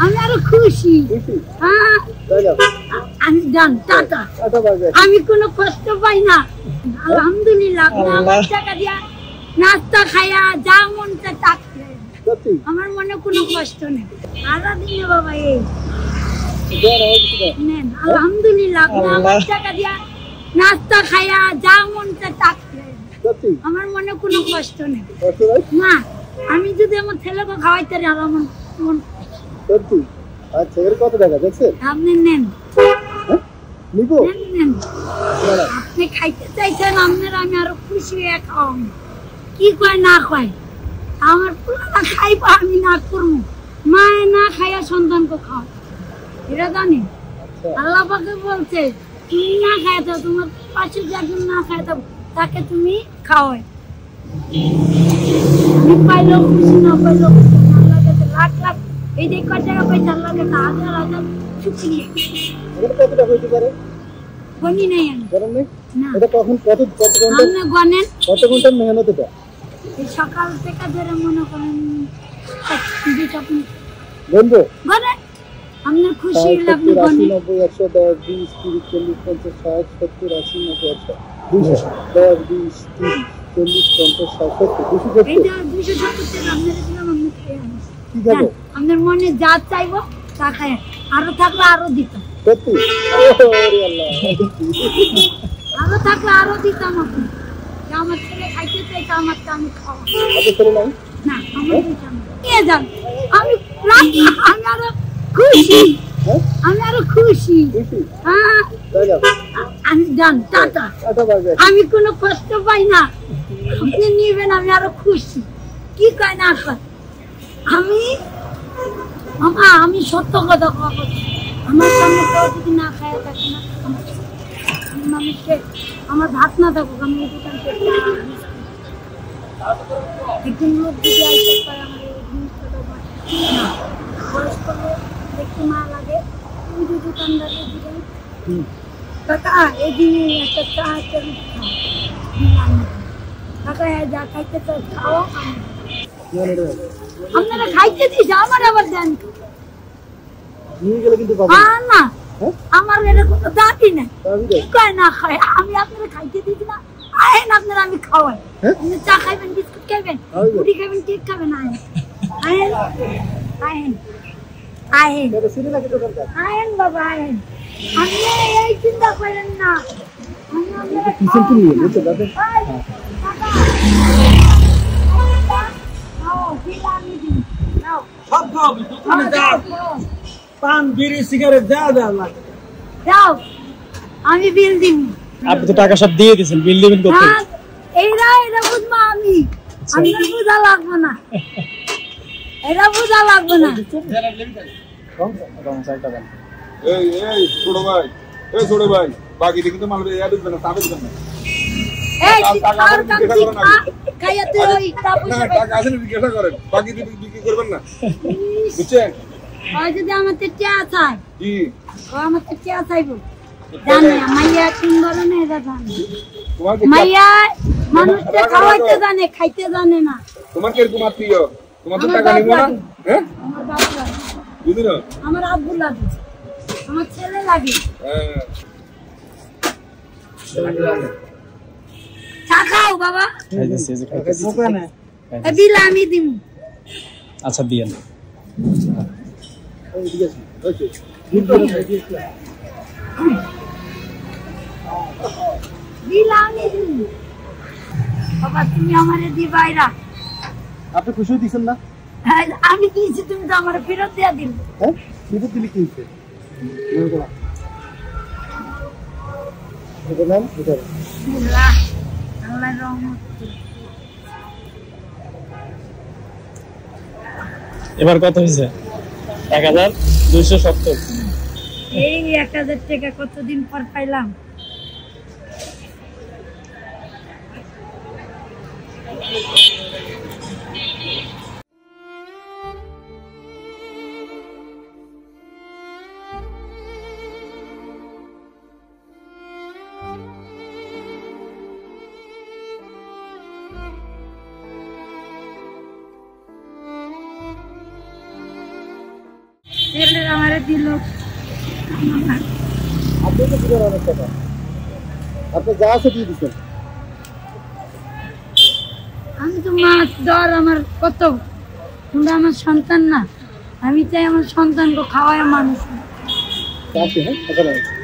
আমি আরো খুশি। হ্যাঁ আমি জান টাটা, আমি কোনো কষ্ট পাই না আলহামদুলিল্লাহ। আমার টাকা দিয়া নাস্তা খাইয়া যা মন চায় তা খাই, আমার মনে কোনো কষ্ট নেই। সারাদিনে বাবা এই নেন আলহামদুলিল্লাহ, আমার টাকা দিয়া নাস্তা খাইয়া যা মন চায় তা খাই, আমার মনে কোনো কষ্ট নেই। না আমি যদি আমার ছেলেকে খাওয়াইতে পারি আমার মন সত্যি। আচ্ছা এর কত টাকা দেখছেন? আপনি নেন নিবো, নেন আপনি খাইতে চাইছেন আপনার, আমি আরো খুশি হয়ে খাওয়াম। কি কয় না কয় আমার পুরানা খাইবা, আমি না করবো। মায়ে না খাইয়া সন্তানকে খাও, এটা জানি। আল্লাহ পাকে বলছে তুমি না খাইতে, তোমার পাশে একজন না খাইতে তাকে তুমি খাওয়াই। আমি পাইলেও খুশি, না পাইলেও খুশি। আল্লাহ কাছে লাখ লাখ এই যে কয় টাকা পয়সা আল্লাহ কাছে হাজার হাজার শুকরিয়া। কত টাকা হইতে পারে? গনি নাই আমি না। এটা কখন কত ঘন্টা আপনি গনেন, কত ঘন্টা মেহনত এটা? এই সকাল থেকে ধরে মনে করেন বলবো গনেন, আপনার খুশি হলে আপনি 80 গনেন। 90 110 20 30 40 50 60 70 80 90 100 210 20 30 40 50 60 70 এই যে 270 আপনার দিলাম, আপনি খেয়ে আনেন। কি খাবো? আপনার মনে যা চাইবো তা খায়, আরো থাকলে আরো দিত, সত্যি? ওরে আল্লাহ, আরো থাকলে আরো দিতাম। আপনি আমার ছেলে খাইতে চাইছে, আমারটা আমি খাওয়া আপনি ছেলে নাই? না, আমার দিতাম নিয়ে যান। আমি আমি আরো খুশি, আমি আরো খুশি। হ্যাঁ আমি জান টাটা, আমি কোনো কষ্ট পাই না। আপনি নিবেন, আমি আরো খুশি। কি কয় না কয় আমি সত্য কথা বলবো। আমার সামনে কেউ যদি না খায় থাকে না, মানুষকে আমার ভাত না থাকুক, আমি এই দোকান থেকে একজন লোক যদি আইসে পারে আমার এই জিনিসটা না বয়স্ক লোক দেখতে মা লাগে, ওই যে দোকানদারে দিলেন কাকা এই দিনে একটা চা একটা রুটি খাও, কাকা যা খাইতে চাই খাও, আপনারা খাইতে দিস, আমার আবার দেন না। আমার এটা কোনো দাবি নেই, কয় না খায়, আমি আপনারা খাইতে দিচ্ছি না। আয়েন আপনারা, আমি খাওয়াই। আপনি চা খাইবেন, বিস্কুট খাইবেন, রুটি খাইবেন, কেক খাবেন, আয়েন আয়েন আয়েন আয়েন আয়েন বাবা আয়েন। আপনি এই চিন্তা করেন না, আমি পান বিড়ি সিগারেট দেওয়া লাগে। যাও আমি বিল দিব। আপনি তো টাকা সব দিয়ে দিয়েছেন, বিল দিবেন কত? এইরা বুঝবো আমি, আপনার বুঝা লাগবে না, এরা বুঝা লাগবে না। এই এই ছোট ভাই, এই ছোট ভাই, বাকি দেখি তো মাল ইয়া দিবেন না, তাবে দিবেন না। এই আর কাম খাইয়া তুই ওই টাকা আছে জিজ্ঞাসা করেন, বাকি বিক্রি করবেন না, বুঝছেন? ওই যদি আমার চা চাই, কি ও আমার চা চাইবো, জানে মাইয়া তিন বলে না, এটা জানে মাইয়া মানুষকে খাওয়াইতে জানে, খাইতে জানে না। তোমার কিরকম আত্মীয়? তোমার তো টাকা নিব না? হ্যাঁ আমার বাপ লাগে, বুঝলি না? আমার আব্বু লাগে, আমার ছেলে লাগে। হ্যাঁ চা খাও বাবা, বিল আমি দিব। আচ্ছা দিয়েন। বিল আমি দিব বাবা, তুমি আমারে দিবাইরা। আপনি খুশি দিচ্ছেন না? আমি দিয়েছি, তুমি তো আমার ফেরত দেওয়া দিল। হ্যাঁ ফেরত দিলে কি হয়েছে? এবার কত হয়েছে? 1270। এই 1000 টাকা কতদিন পর পাইলাম। ছেলে আমারে দিল। আপনি তো দিলেন অনেক টাকা, আপনি যা আছে দিয়ে দিচ্ছেন। আমি তো মাছ ধর আমার কত, তোমরা আমার সন্তান না, আমি চাই আমার সন্তানকে খাওয়ায় মানুষ। আসি, হ্যাঁ, আসসালামু আলাইকুম।